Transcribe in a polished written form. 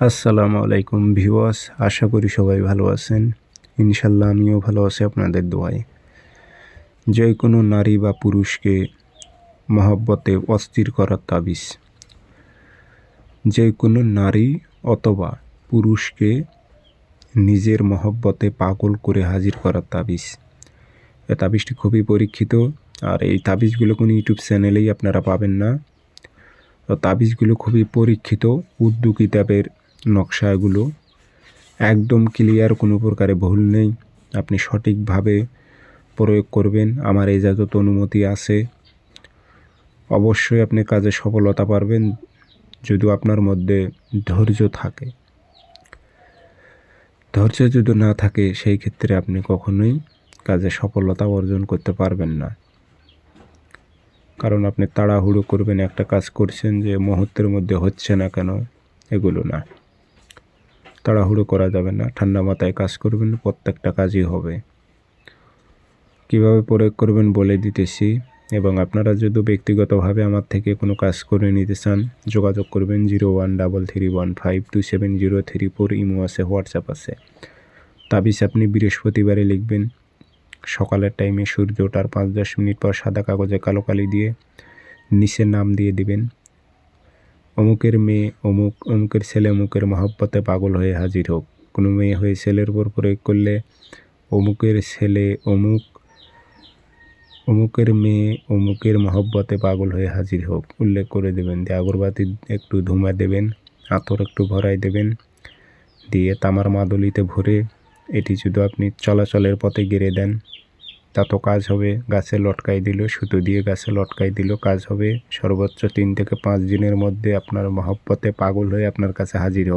আসসালামু আলাইকুম ভিউয়ার্স, আশা করি সবাই ভালো আছেন। ইনশাল্লাহ আমিও ভালো আছি আপনাদের দোয়ায়। যে কোনো নারী বা পুরুষকে মহব্বতে অস্থির করার তাবিজ। যে কোনো নারী অথবা পুরুষকে নিজের মহব্বতে পাগল করে হাজির করার তাবিজ। এই তাবিজটি খুবই পরীক্ষিত, আর এই তাবিজগুলো কোনো ইউটিউব চ্যানেলেই আপনারা পাবেন না। তাবিজগুলো খুবই পরীক্ষিত, উর্দু কিতাবের নকশা, এগুলো একদম ক্লিয়ার, কোনো প্রকারে ভুল নেই। আপনি সঠিকভাবে প্রয়োগ করবেন, আমার ইজাজত অনুমতি আছে, অবশ্যই আপনি কাজে সফলতা পাবেন যদি আপনার মধ্যে ধৈর্য থাকে। ধৈর্য যদি না থাকে সেই ক্ষেত্রে আপনি কখনোই কাজে সফলতা অর্জন করতে পারবেন না। কারণ আপনি তাড়াহুড়ো করবেন, একটা কাজ করছেন যে মুহূর্তের মধ্যে হচ্ছে না কেন, এগুলো না। তাড়াহুড়ো করা যাবে না, ঠান্ডা মাথায় কাজ করবেন, প্রত্যেকটা কাজই হবে। কিভাবে প্রয়োগ করবেন বলে দিতেছি। এবং আপনারা যদি ব্যক্তিগতভাবে আমার থেকে কোনো কাজ করে নিতে চান, যোগাযোগ করবেন 0133152703 ইমো আছে, হোয়াটসঅ্যাপ আছে। তাবিজ আপনি বৃহস্পতিবারে লিখবেন, সকালের টাইমে সূর্য ওঠার 5-10 মিনিট পর সাদা কাগজে কালো কালি দিয়ে নিচে নাম দিয়ে দিবেন, অমুকের মেয়ে অমুক, অমুকের ছেলে অমুকের মহব্বতে পাগল হয়ে হাজির হোক। কোনো মেয়ে হয়ে ছেলের উপর প্রয়োগ করলে অমুকের ছেলে অমুক, অমুকের মেয়ে অমুকের মহব্বতে পাগল হয়ে হাজির হোক উল্লেখ করে দেবেন। দিয়ে আগরবাতি একটু ধুমা দেবেন, আতর একটু ভরাই দেবেন, দিয়ে তামার মাদলিতে ভরে এটি যদি আপনি চলাচলের পথে গেড়ে দেন তা তো কাজ হবে। গাছে লটকাই দিল, সুতো দিয়ে গাছে লটকাই দিল, কাজ হবে। সর্বোচ্চ 3 থেকে 5 দিনের মধ্যে আপনার মহব্বতে পাগল হয়ে আপনার কাছে হাজির হবে।